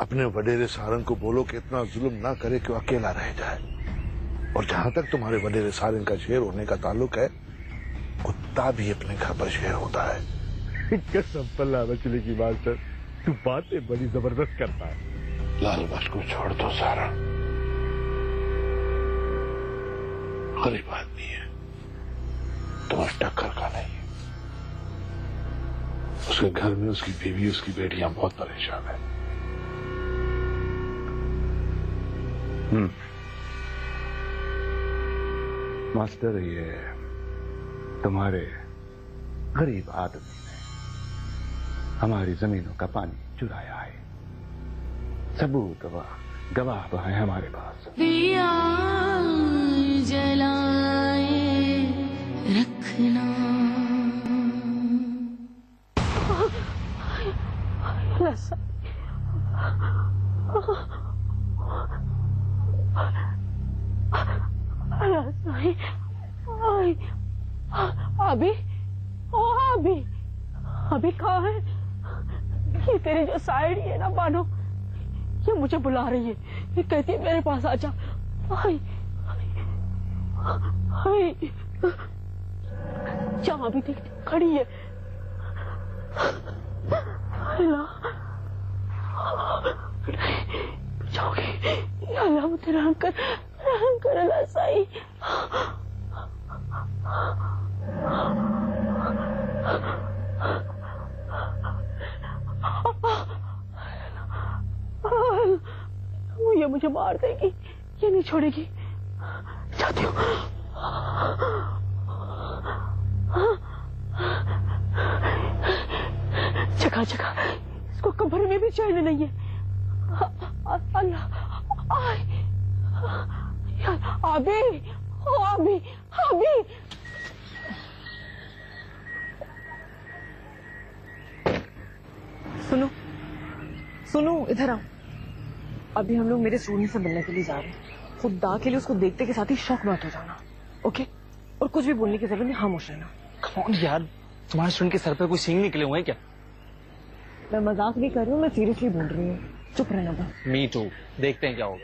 अपने वडेरे सारंग को बोलो कि इतना जुल्म ना करे कि वो अकेला रह जाए। और जहां तक तुम्हारे वडेरे सारंग का शेर होने का ताल्लुक है, कुत्ता भी अपने घर पर शेर होता है। कसम पल्ला मछली की मास्टर, तू बातें बड़ी जबरदस्त करता है। लाल बस को छोड़ दो सारा, गरीब आदमी है, तुम्हारी टक्कर का नहीं है। उसके घर में उसकी बीवी, उसकी बेटियां बहुत परेशान है। मास्टर, ये तुम्हारे गरीब आदमी ने हमारी जमीनों का पानी चुराया है। सबूत गवाह है हमारे पास। दिया जलाए रखना। अभी अभी कहाँ है? ये तेरी जो साइड है ना बानो, ये मुझे बुला रही है। ये कहती है मेरे पास आजा। जहाँ भी देख खड़ी है। जाओगे? अल्लाह मुझे रहम कर अल्लाह सही। ये मुझे मार देगी, ये नहीं छोड़ेगी। जाती हूँ। जगह इसको कब्र में भी चैन नहीं है। अल्लाह, अभी सुनो इधर आओ। अभी हम लोग मेरे स्टूडेंट से मिलने के लिए जा रहे हैं। खुदा के लिए उसको देखते के साथ ही शौक मत हो जाना, ओके? और कुछ भी बोलने की जरूरत नहीं, खामोश रहना। कौन यार, तुम्हारे स्टूडेंट के सर पर कोई सींग निकले हुए हैं क्या? मैं मजाक नहीं कर रही हूँ, मैं सीरियसली बोल रही हूँ। चुप रहना बस। मी टू, देखते हैं क्या होगा।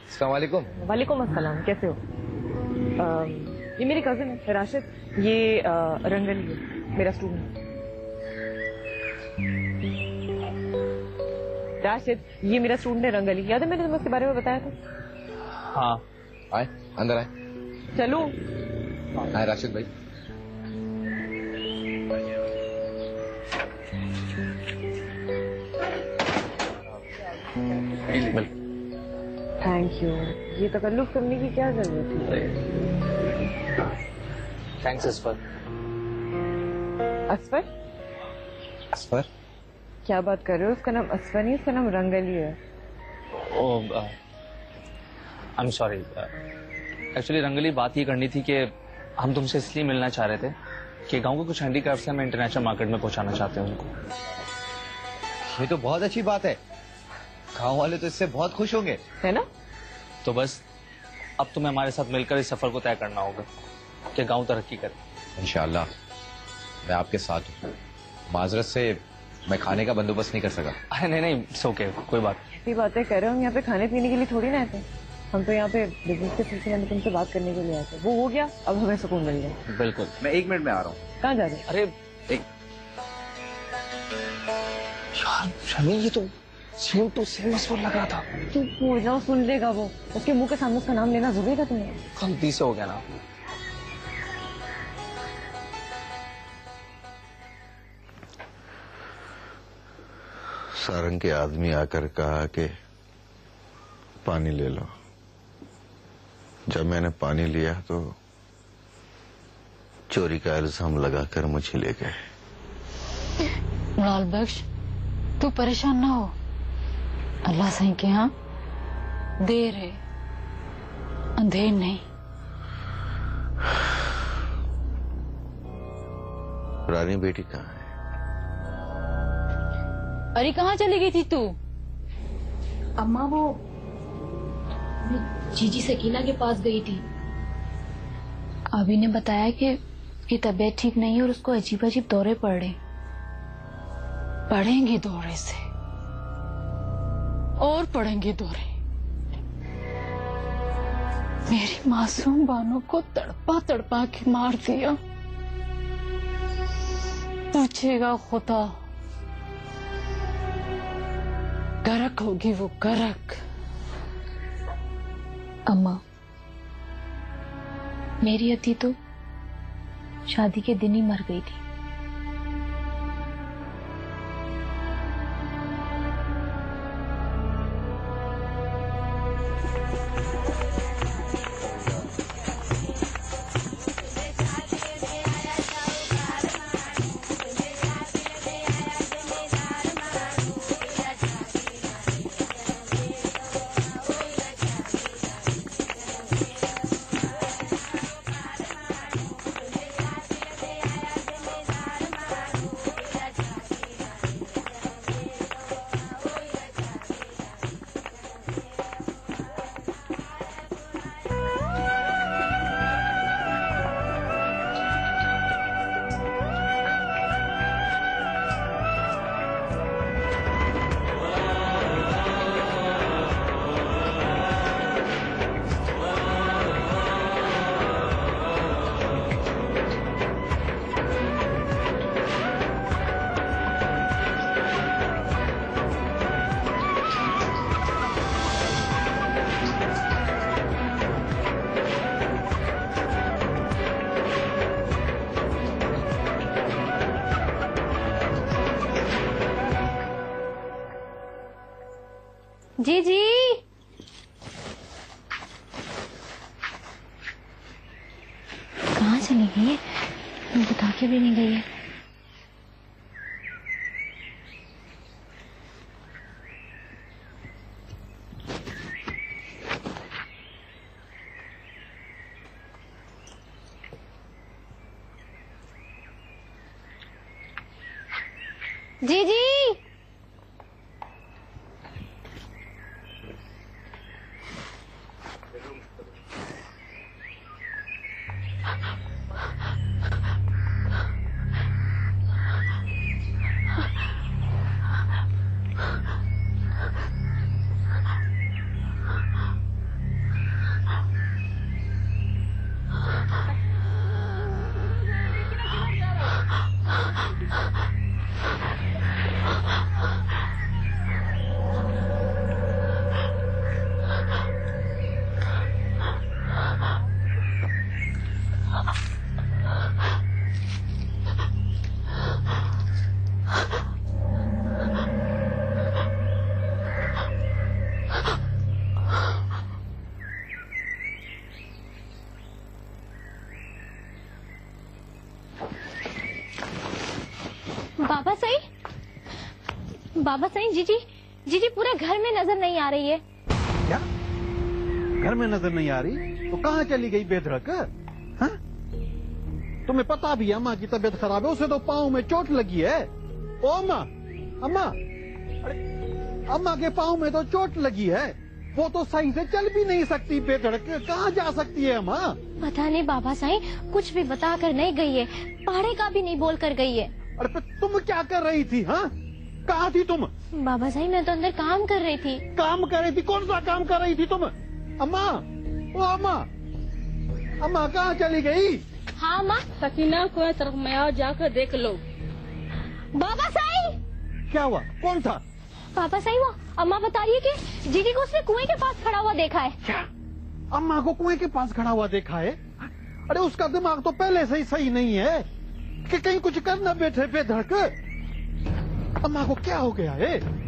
अस्सलाम वालेकुम। वालेकुम अस्सलाम, कैसे हो? ये मेरी कजिन है राशिद, ये रंगली है, मेरा स्टूडेंट। राशिद, ये मेरा स्टूडेंट है रंगली। याद है मैंने तुम्हें उसके बारे में बताया था? हाँ। आए, अंदर आए। चलो। आए राशिद भाई। Thank you. ये तकल्लुफ करने की क्या जरूरत है? थैंक्स असफर। असफर? असफर? क्या बात कर रहे हो? उसका नाम असफर नहीं, उसका नाम रंगली है। I am sorry. एक्चुअली रंगली, बात ये करनी थी कि हम तुमसे इसलिए मिलना चाह रहे थे कि गांव के कुछ हैंडीक्राफ्ट्स हैं, मैं इंटरनेशनल मार्केट में पहुंचाना चाहते हैं उनको। ये तो बहुत अच्छी बात है, गांव वाले तो इससे बहुत खुश होंगे, है ना? तो बस अब तुम्हें हमारे साथ मिलकर इस सफर को तय करना होगा कि गांव तरक्की करे। इंशाल्लाह मैं आपके साथ हूँ। माजरत से मैं खाने का बंदोबस्त नहीं कर सका। अरे नहीं, इट्स ओके, कोई बात। ऐसी बातें कर रहे हो, हम यहाँ पे खाने पीने के लिए थोड़ी ना आए थे। हम तो यहाँ पे बिजनेस के सिलसिले में तुमसे बात करने के लिए आए थे। वो हो गया, अब हमें सुकून मिल गया। बिल्कुल। मैं 1 मिनट में आ रहा हूँ। कहाँ जा रहे हो? अरे यार शमी, ये तो सेम टू सेम असफर लग रहा था। तू हो जाओ, सुन लेगा वो। उसके मुंह के सामने उसका नाम लेना जरूरी था तुम्हें? गलती से हो गया ना। सारंग के आदमी आकर कहा कि पानी ले लो। जब मैंने पानी लिया तो चोरी का इल्जाम लगाकर मुझे ले गए। लाल बख्श, तू परेशान ना हो। अल्लाह सही के यहाँ देर है, अंधेर नहीं। रानी बेटी कहाँ है? अरे कहाँ चली गई थी तू? अम्मा, वो मैं जीजी सकीना के पास गई थी। अभी ने बताया कि उसकी तबीयत ठीक नहीं है और उसको अजीब अजीब दौरे पड़ रहे, पड़ेंगे दौरे से और पड़ेंगे दौरे। मेरी मासूम बानों को तड़पा तड़पा के मार दिया। पूछेगा खुदा, गरक होगी वो गरक। अम्मा, मेरी अति तो शादी के दिन ही मर गई थी। जी जी, कहाँ चली गई है? बता के भी नहीं गई है। जी जी, बाबा सही, बाबा सही, जीजी जीजी पूरे घर में नजर नहीं आ रही है। क्या घर में नजर नहीं आ रही? तो कहाँ चली गई बेधड़क? हाँ? तुम्हें पता भी है अम्मा की तबीयत खराब है, उसे तो पाँव में चोट लगी है। ओ अम्मा, अम्मा, अरे अम्मा के पाँव में तो चोट लगी है, वो तो सही से चल भी नहीं सकती। बेधड़क कहाँ जा सकती है अम्मा? पता नहीं बाबा साईं, कुछ भी बता कर नहीं गई है, पहाड़े का भी नहीं बोल कर गई है। अरे तुम क्या कर रही थी? हाँ, कहाँ थी तुम? बाबा साईं मैं तो अंदर काम कर रही थी। काम कर रही थी? कौन सा काम कर रही थी तुम? अम्मा, ओ अम्मा, अम्मा कहाँ चली गई? हाँ माँ। सकीना को तरफ में आओ, जाकर देख लो। बाबा साईं, क्या हुआ? कौन था? पापा सही वो अम्मा बता रही है कि जीजी को उसने कुएं के पास खड़ा हुआ देखा है। क्या? अम्मा को कुएं के पास खड़ा हुआ देखा है? अरे उसका दिमाग तो पहले से ही सही नहीं है कि कहीं कुछ कर न बैठे बेधड़क। अम्मा को क्या हो गया है?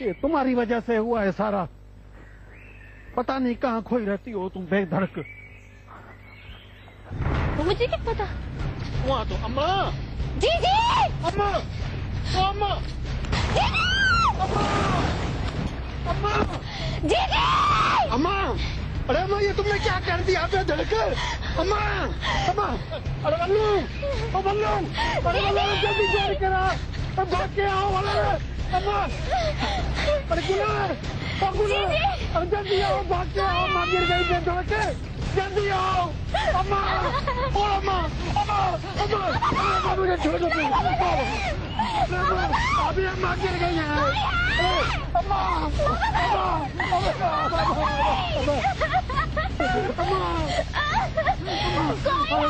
ये तुम्हारी वजह से हुआ है सारा। पता नहीं कहाँ खोई रहती हो तुम बेधड़क। मुझे क्या पता। वहाँ तो अम्मा। जी जी। अम्मा, ओ अम्मा, अम्मा, जी जी। अम्मा, अरे अम्मा ये तुमने क्या कर दिया बेधड़क? अम्मा, अम्मा, अरे बल्लू, ओ बल्लू, अरे बल्लू जल्दी जोर करा, भाग के आओ वाला। अम्मा, अरे गुलार, ओ गुलार, अरे जल्दी आओ, भाग के आओ, माँ गिर गई बेधड़क, जल्दी आओ। अम्मा, ओ अम्मा, अम्मा, अम्मा, अम्मा मुझे छोड़ दो। अम्मा, अभी अम्मा गिर गई है। अम्मा, अम्मा, अम्मा,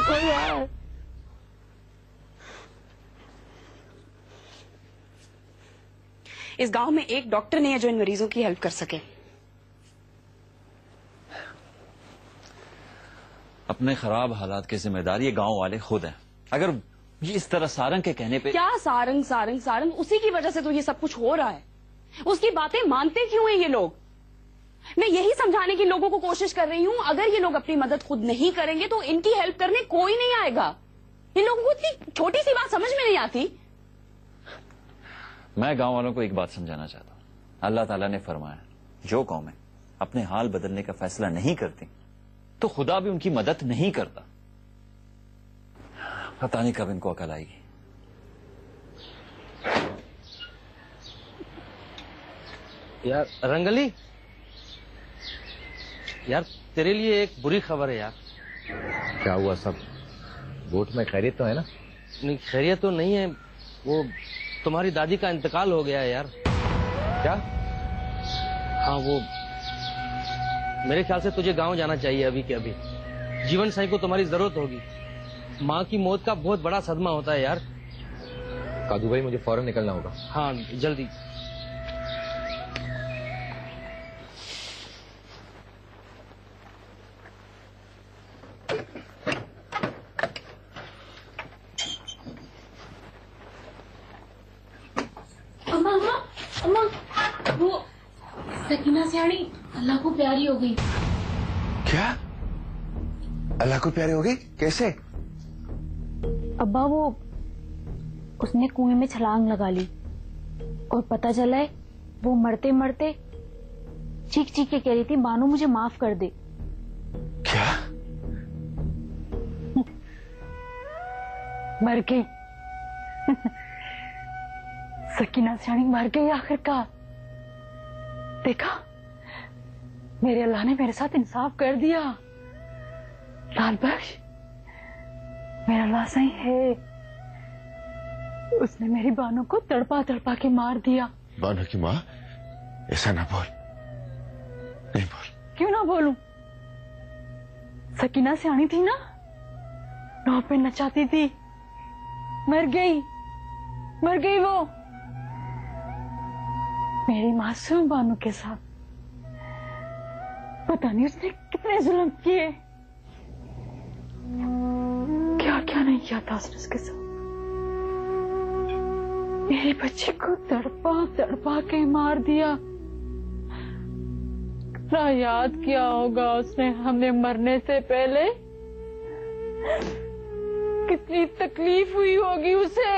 कोई है? इस गांव में एक डॉक्टर नहीं है जो इन मरीजों की हेल्प कर सके। अपने खराब हालात की जिम्मेदारी ये गांव वाले खुद हैं। अगर ये इस तरह सारंग के कहने पे क्या सारंग सारंग सारंग, उसी की वजह से तो ये सब कुछ हो रहा है। उसकी बातें मानते क्यों हैं ये लोग? मैं यही समझाने की लोगों को कोशिश कर रही हूँ, अगर ये लोग अपनी मदद खुद नहीं करेंगे तो इनकी हेल्प करने कोई नहीं आएगा। इन लोगों को इतनी छोटी सी बात समझ में नहीं आती। मैं गांव वालों को एक बात समझाना चाहता हूँ। अल्लाह ताला ने फरमाया, जो कौमें अपने हाल बदलने का फैसला नहीं करती तो खुदा भी उनकी मदद नहीं करता। पता नहीं कब इनको अकल आएगी। यार रंगली, यार तेरे लिए एक बुरी खबर है यार। क्या हुआ? सब वोट में खैरियत तो है ना? नहीं, खैरियत तो नहीं है। वो तुम्हारी दादी का इंतकाल हो गया है यार। क्या? हाँ, वो मेरे ख्याल से तुझे गांव जाना चाहिए अभी के अभी। जीवन साई को तुम्हारी जरूरत होगी। माँ की मौत का बहुत बड़ा सदमा होता है यार। कादू भाई मुझे फौरन निकलना होगा। हाँ जल्दी। अम्मा अम्मा अम्मा, वो सकीना सियाणी अल्लाह को प्यारी हो गई। क्या? अल्लाह को प्यारी हो गई? कैसे? अब्बा वो उसने कुएं में छलांग लगा ली और पता चला है वो मरते मरते चीख चीख के कह रही थी, मानो मुझे माफ कर दे। क्या? मर गई। सकीना सियाणी मर गई आखिरकार। देखा, मेरे अल्लाह ने मेरे साथ इंसाफ कर दिया। लाल बख्श, मेरा अल्लाह सही है। उसने मेरी बानू को तड़पा तड़पा के मार दिया। बानू की माँ, ऐसा ना बोल, नहीं बोल। क्यों ना बोलूं? सकीना सियाणी थी ना, नौ पे नचाती थी। मर गई वो मेरी मासूम बानू के साथ। पता नहीं उसने कितने जुल्म किए, क्या क्या नहीं किया था उसने उसके साथ। मेरी बच्ची को तड़पा तड़पा के मार दिया। कितना याद किया होगा उसने हमें मरने से पहले। कितनी तकलीफ हुई होगी उसे।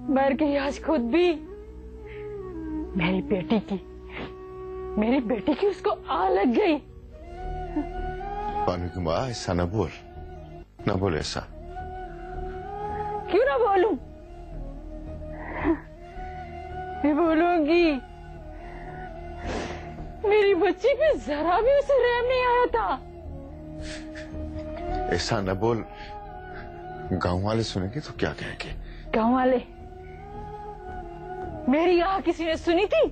मर गई आज खुद भी। मेरी बेटी की उसको आ लग गई। बानू की माँ, ऐसा ना बोल, ना बोल ऐसा। क्यों ना बोलूं? मैं बोलूंगी। मेरी बच्ची पे जरा भी उसे रहम नहीं आया था। ऐसा ना बोल, गांव वाले सुनेंगे तो क्या कहेंगे? गांव वाले? मेरी आह किसी ने सुनी थी?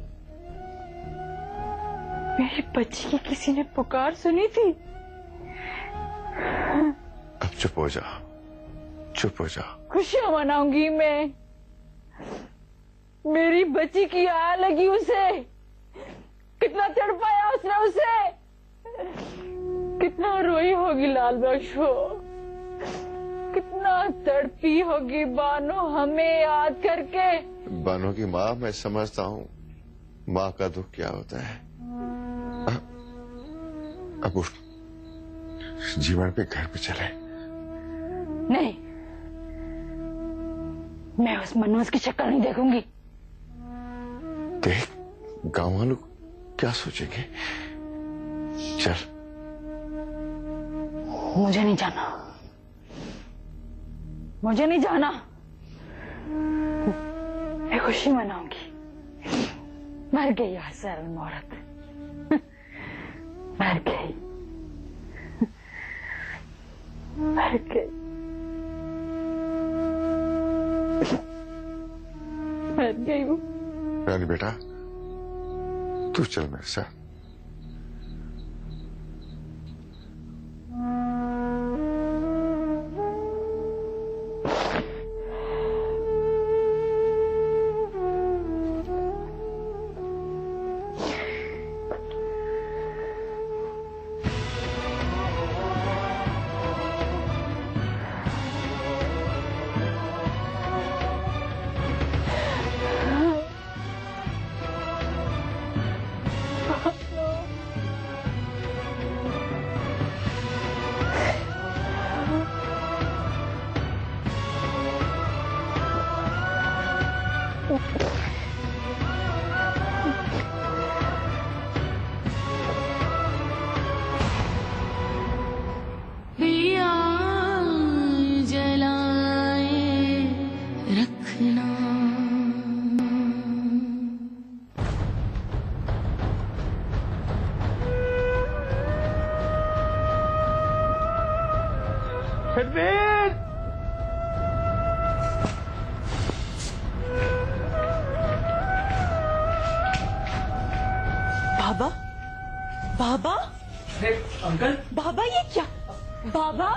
मेरी बच्ची की किसी ने पुकार सुनी थी? अब चुप हो जाओ, चुप हो जाओ। खुशियां मनाऊंगी मैं। मेरी बच्ची की आह लगी उसे। कितना तड़पाया उसने उसे। कितना रोई होगी लाल बख्श हो, कितना तड़पी होगी बानो हमें याद करके। बानो की माँ, मैं समझता हूँ माँ का दुख क्या होता है। अब उठ, जीवन पे घर पे चले। नहीं, मैं उस मनोज की शक्ल नहीं देखूंगी। देख, गांव वालों क्या सोचेंगे। चल। मुझे नहीं जाना, मुझे नहीं जाना। मैं खुशी मनाऊंगी। मर गई यार शर्म औरत, मर गई, मर गई, मर गई वो। रानी बेटा, तू चल मेरे साथ। दिया जलाए रखना। बाबा, बाबा, अंकल, बाबा ये क्या? बाबा,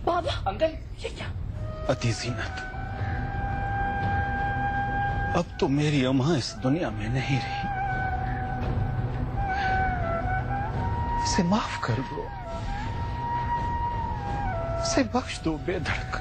बाबा, अंकल, ये क्या? अति जीनत, अब तो मेरी अम्मा इस दुनिया में नहीं रही। इसे माफ कर दो, इसे बख्श दो बेधड़क।